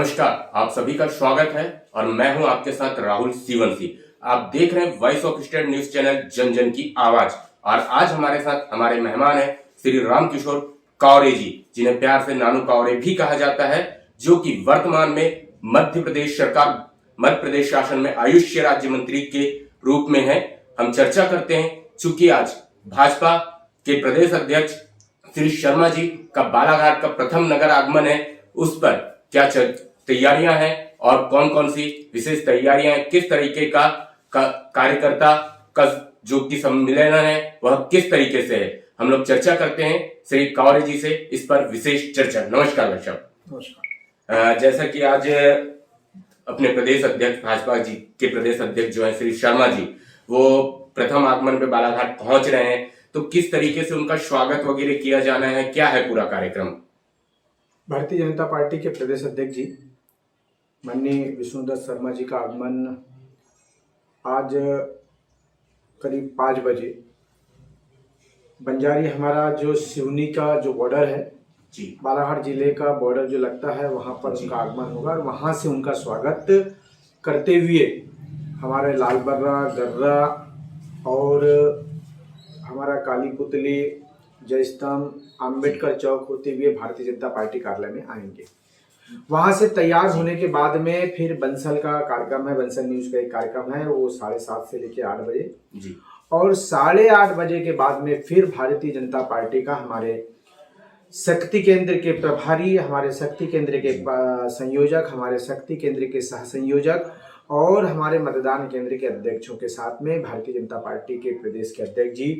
नमस्कार, आप सभी का स्वागत है और मैं हूं आपके साथ राहुल सीवंशी। आप देख रहे हैं voice of state news channel जन जन की आवाज। और आज हमारे साथ हमारे मेहमान हैं श्री रामकिशोर कावरे जी, जिन्हें प्यार से नानू कावरे भी कहा जाता है, जो कि वर्तमान में मध्य प्रदेश शासन में आयुष राज्य मंत्री के रूप में है। हम चर्चा करते हैं, चूंकि आज भाजपा के प्रदेश अध्यक्ष श्री शर्मा जी का बालाघाट का प्रथम नगर आगमन है, उस पर क्या तैयारियां हैं और कौन कौन सी विशेष तैयारियां हैं, किस तरीके का कार्यकर्ता का जो कि सम्मेलन है वह किस तरीके से है, हम लोग चर्चा करते हैं श्री कावरे जी से इस पर विशेष चर्चा। नमस्कार भाई साहब। नमस्कार। जैसा कि आज अपने प्रदेश अध्यक्ष भाजपा जी के प्रदेश अध्यक्ष जो है श्री शर्मा जी, वो प्रथम आगमन पे बालाघाट पहुंच रहे हैं, तो किस तरीके से उनका स्वागत वगैरह किया जाना है, क्या है पूरा कार्यक्रम? भारतीय जनता पार्टी के प्रदेश अध्यक्ष जी माननीय विष्णुदत्त शर्मा जी का आगमन आज करीब 5 बजे बंजारी, हमारा जो सिवनी का जो बॉर्डर है जी, बालाघाट जिले का बॉर्डर जो लगता है, वहाँ पर उनका आगमन होगा और वहाँ से उनका स्वागत करते हुए हमारे लालबर्रा, गर्रा और हमारा काली पुतली, जयस्तंभ, अंबेडकर चौक होते हुए भारतीय जनता पार्टी कार्यालय में आएंगे। वहां से तैयार होने के बाद में फिर बंसल का कार्यक्रम है, बंसल न्यूज का एक कार्यक्रम है, वो 7:30 से लेकर 8 बजे जी, और 8:30 बजे के बाद में फिर भारतीय जनता पार्टी का हमारे शक्ति केंद्र के प्रभारी, हमारे शक्ति केंद्र के संयोजक, हमारे शक्ति केंद्र के सह संयोजक और हमारे मतदान केंद्र के अध्यक्षों के साथ में भारतीय जनता पार्टी के प्रदेश के अध्यक्ष जी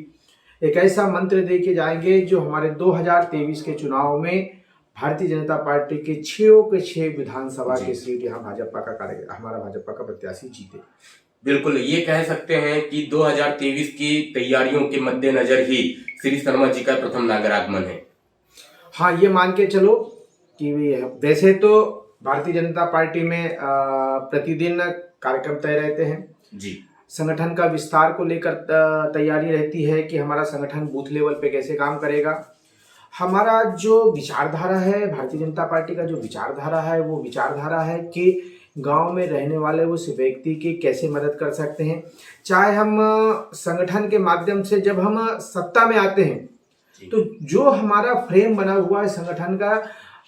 एक ऐसा मंत्र दे के जाएंगे जो हमारे 2023 के चुनाव में भारतीय जनता पार्टी के 6 विधानसभा के सीट यहाँ हमारा भाजपा का प्रत्याशी जीते। बिल्कुल, ये कह सकते हैं कि 2023 की तैयारियों के मद्देनजर ही श्री शर्मा जी का प्रथम नगर आगमन है। हाँ, ये मान के चलो कि वैसे तो भारतीय जनता पार्टी में प्रतिदिन कार्यक्रम तय रहते हैं जी, संगठन का विस्तार को लेकर तैयारी रहती है कि हमारा संगठन बूथ लेवल पे कैसे काम करेगा। हमारा जो विचारधारा है, भारतीय जनता पार्टी का जो विचारधारा है, वो विचारधारा है कि गांव में रहने वाले उस व्यक्ति की कैसे मदद कर सकते हैं। चाहे हम संगठन के माध्यम से जब हम सत्ता में आते हैं तो जो हमारा फ्रेम बना हुआ है संगठन का,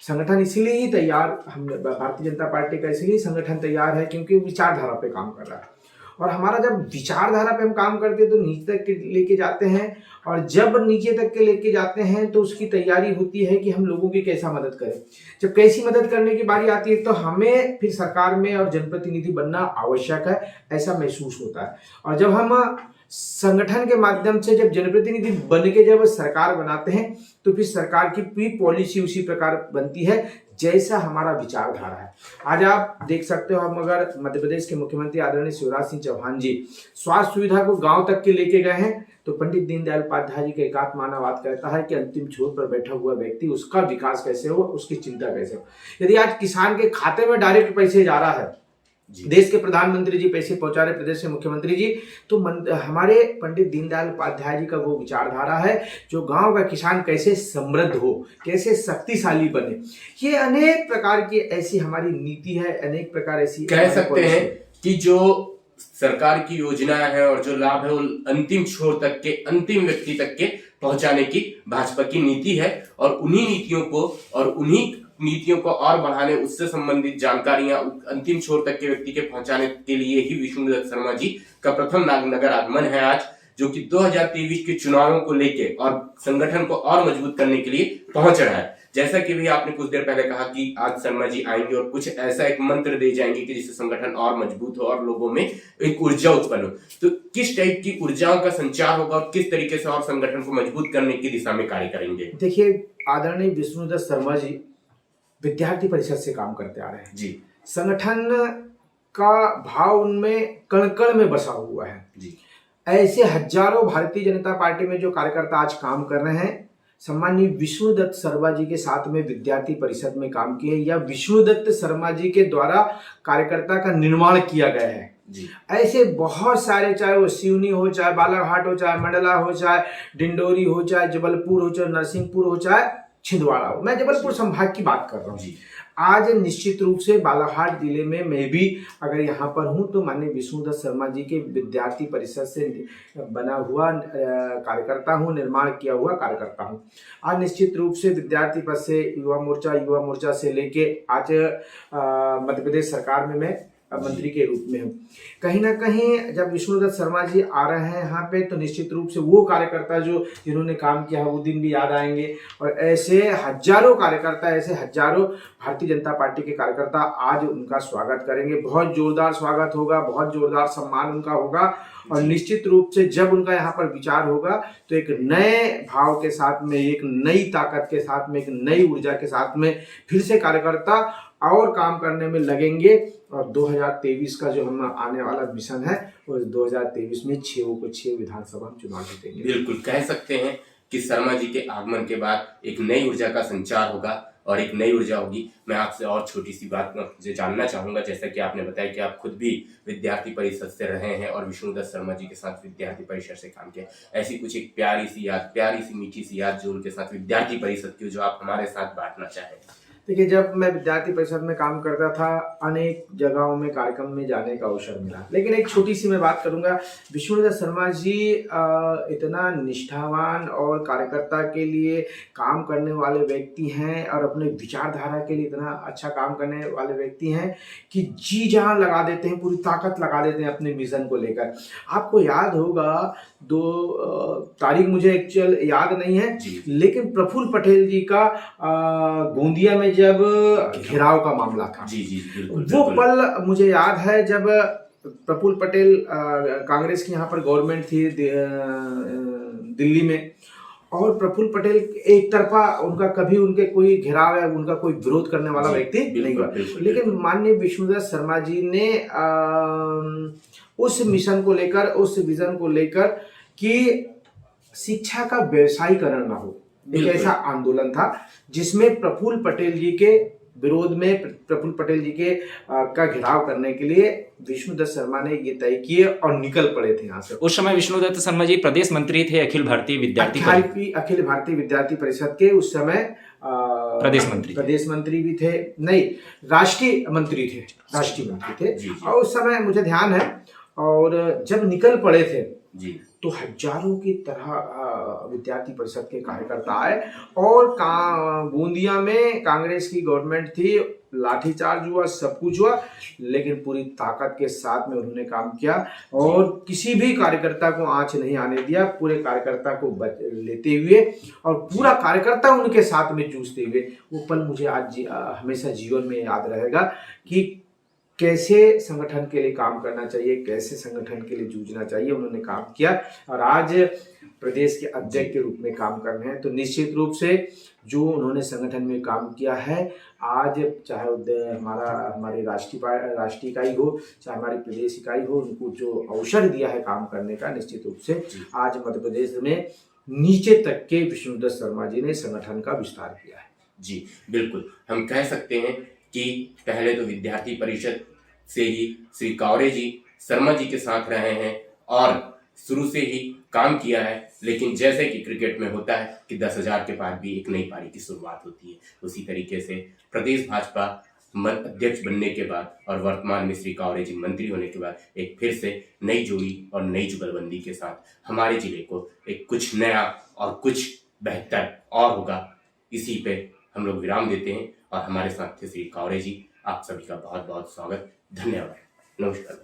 संगठन इसलिए ही तैयार, हम भारतीय जनता पार्टी का इसलिए संगठन तैयार है क्योंकि विचारधारा पे काम कर रहा है। और हमारा जब विचारधारा पे हम काम करते हैं तो नीचे तक लेके जाते हैं, और जब नीचे तक के लेके जाते हैं तो उसकी तैयारी होती है कि हम लोगों की कैसा मदद करें। जब कैसी मदद करने की बारी आती है तो हमें फिर सरकार में और जनप्रतिनिधि बनना आवश्यक है, ऐसा महसूस होता है। और जब हम संगठन के माध्यम से जब जनप्रतिनिधि बन के जब सरकार बनाते हैं तो फिर सरकार की पूरी पॉलिसी उसी प्रकार बनती है जैसा हमारा विचारधारा है। आज आप देख सकते हो, हम अगर मध्य प्रदेश के मुख्यमंत्री आदरणीय शिवराज सिंह चौहान जी स्वास्थ्य सुविधा को गांव तक के लेके गए हैं, तो पंडित दीनदयाल उपाध्याय जी का एकात्म मानववाद कहता है कि अंतिम छोर पर बैठा हुआ व्यक्ति, उसका विकास कैसे हो, उसकी चिंता कैसे हो। यदि आज किसान के खाते में डायरेक्ट पैसे जा रहा है, देश के प्रधानमंत्री जी पैसे पहुंचा रहे, प्रदेश के मुख्यमंत्री जी, तो हमारे पंडित दीनदयाल उपाध्याय जी का वो विचारधारा है जो गांव का किसान कैसे समृद्ध हो, कैसे शक्तिशाली बने। ये अनेक प्रकार की ऐसी हमारी नीति है, अनेक प्रकार ऐसी कह सकते हैं कि जो सरकार की योजनाएं हैं और जो लाभ है वो अंतिम छोर तक के, अंतिम व्यक्ति तक के पहुंचाने की भाजपा की नीति है। और उन्हीं नीतियों को और बढ़ाने, उससे संबंधित जानकारियां अंतिम छोर तक के व्यक्ति के पहुंचाने के लिए ही विष्णुदत्त शर्मा जी का प्रथम नगर आगमन है आज, जो कि 2023 के चुनावों को लेके और संगठन को और मजबूत करने के लिए पहुंच रहा है। जैसा कि भी आपने कुछ देर पहले कहा कि आज शर्मा जी आएंगे और कुछ ऐसा एक मंत्र दे जाएंगे कि जिससे संगठन और मजबूत हो और लोगों में एक ऊर्जा उत्पन्न हो। तो किस टाइप की ऊर्जाओं का संचार होगा और किस तरीके से और संगठन को मजबूत करने की दिशा में कार्य करेंगे? देखिए, आदरणीय विष्णुदत्त शर्मा जी विद्यार्थी परिषद से काम करते आ रहे हैं जी, संगठन का भाव उनमें कण कण में बसा हुआ है जी। ऐसे हजारों भारतीय जनता पार्टी में जो कार्यकर्ता आज काम कर रहे हैं, सम्मानीय विष्णुदत्त शर्मा जी के साथ में विद्यार्थी परिषद में काम किए या विष्णुदत्त शर्मा जी के द्वारा कार्यकर्ता का निर्माण किया गया है जी। ऐसे बहुत सारे, चाहे वो सिवनी हो, चाहे बालाघाट हो, चाहे मंडला हो, चाहे डिंडोरी हो, चाहे जबलपुर हो, चाहे नरसिंहपुर हो, चाहे छिंदवाड़ा हो। मैं जबलपुर संभाग की बात कर रहा हूँ। आज निश्चित रूप से बालाघाट जिले में मैं भी अगर यहाँ पर हूँ तो माननीय विष्णुदत्त शर्मा जी के विद्यार्थी परिषद से बना हुआ कार्यकर्ता हूँ, निर्माण किया हुआ कार्यकर्ता हूँ। आज निश्चित रूप से विद्यार्थी पद से युवा मोर्चा से लेके आज मध्य प्रदेश सरकार में मैं मंत्री के रूप में हूँ। कहीं ना कहीं जब विष्णुदत्त शर्मा जी आ रहे हैं यहाँ पे तो निश्चित रूप से वो कार्यकर्ता जिन्होंने काम किया है वो दिन भी याद आएंगे, और ऐसे हजारों कार्यकर्ता, ऐसे हजारों भारतीय जनता पार्टी के कार्यकर्ता आज उनका स्वागत करेंगे। बहुत जोरदार स्वागत होगा, बहुत जोरदार सम्मान उनका होगा, और निश्चित रूप से जब उनका यहाँ पर विचार होगा तो एक नए भाव के साथ में, एक नई ताकत के साथ में, एक नई ऊर्जा के साथ में फिर से कार्यकर्ता और काम करने में लगेंगे। और 2023 का जो हम आने वाला मिशन है वो 2023 में 6 विधानसभा चुनाव जीतेंगे। बिल्कुल कह सकते हैं कि शर्मा जी के आगमन के बाद एक नई ऊर्जा का संचार होगा और एक नई ऊर्जा होगी। मैं आपसे और छोटी सी बात मुझे जानना चाहूंगा, जैसा कि आपने बताया कि आप खुद भी विद्यार्थी परिषद से रहे हैं और विष्णुदत्त शर्मा जी के साथ विद्यार्थी परिषद से काम किया, ऐसी कुछ एक प्यारी सी मीठी सी याद जो उनके साथ विद्यार्थी परिषद की जो आप हमारे साथ बांटना चाहें। देखिए, जब मैं विद्यार्थी परिषद में काम करता था अनेक जगहों में कार्यक्रम में जाने का अवसर मिला, लेकिन एक छोटी सी मैं बात करूंगा। विष्णुदत्त शर्मा जी इतना निष्ठावान और कार्यकर्ता के लिए काम करने वाले व्यक्ति हैं और अपने विचारधारा के लिए इतना अच्छा काम करने वाले व्यक्ति हैं कि जी जान लगा देते हैं, पूरी ताकत लगा देते हैं अपने मिशन को लेकर। आपको याद होगा, 2 तारीख मुझे एक्चुअल याद नहीं है, लेकिन प्रफुल्ल पटेल जी का गोंदिया में जब घेराव का मामला था, वो पल मुझे याद है जब प्रफुल्ल पटेल, कांग्रेस की यहाँ पर गवर्नमेंट थी दिल्ली में, और प्रफुल्ल पटेल एक तरफा उनका कभी उनके कोई घेराव या उनका कोई विरोध करने वाला व्यक्ति नहीं हुआ, लेकिन माननीय विष्णुदत्त शर्मा जी ने उस मिशन को लेकर, उस विजन को लेकर कि शिक्षा का व्यवसायीकरण ना हो, एक ऐसा आंदोलन था जिसमें प्रफुल्ल पटेल जी के विरोध में, प्रफुल्ल पटेल जी के का घेराव करने के लिए विष्णुदत्त शर्मा ने ये तय किए और निकल पड़े थे यहाँ से। उस समय विष्णुदत्त शर्मा जी प्रदेश मंत्री थे अखिल भारतीय विद्यार्थी परिषद के, उस समय प्रदेश मंत्री भी थे, नहीं राष्ट्रीय मंत्री थे और उस समय मुझे ध्यान है। और जब निकल पड़े थे तो हजारों की तरह विद्यार्थी परिषद के कार्यकर्ता आए और गोंदिया में कांग्रेस की गवर्नमेंट थी, लाठीचार्ज हुआ, सब कुछ हुआ, लेकिन पूरी ताकत के साथ में उन्होंने काम किया और किसी भी कार्यकर्ता को आंच नहीं आने दिया, पूरे कार्यकर्ता को लेते हुए और पूरा कार्यकर्ता उनके साथ में जूझते हुए। वो पल मुझे आज हमेशा जीवन में याद रहेगा कि कैसे संगठन के लिए काम करना चाहिए, कैसे संगठन के लिए जूझना चाहिए, उन्होंने काम किया और आज प्रदेश के अध्यक्ष के रूप में काम कर रहे हैं। तो निश्चित रूप से जो उन्होंने संगठन में काम किया है, आज चाहे हमारी राष्ट्रीय इकाई हो, चाहे हमारी प्रदेश इकाई हो, उनको जो अवसर दिया है काम करने का, निश्चित रूप से आज मध्य प्रदेश में नीचे तक के विष्णुदत्त शर्मा जी ने संगठन का विस्तार किया है। जी बिल्कुल, हम कह सकते हैं कि पहले तो विद्यार्थी परिषद से ही श्री कावरे जी शर्मा जी के साथ रहे हैं और शुरू से ही काम किया है, लेकिन जैसे कि क्रिकेट में होता है कि 10,000 के बाद भी एक नई पारी की शुरुआत होती है, उसी तरीके से प्रदेश भाजपा अध्यक्ष बनने के बाद और वर्तमान में श्री कावरे जी मंत्री होने के बाद एक फिर से नई जोड़ी और नई जुगलबंदी के साथ हमारे जिले को एक कुछ नया और कुछ बेहतर और होगा। इसी पे हम लोग विराम देते हैं और हमारे साथ थे श्री कावरे जी। आप सभी का बहुत बहुत स्वागत, धन्यवाद, नमस्कार।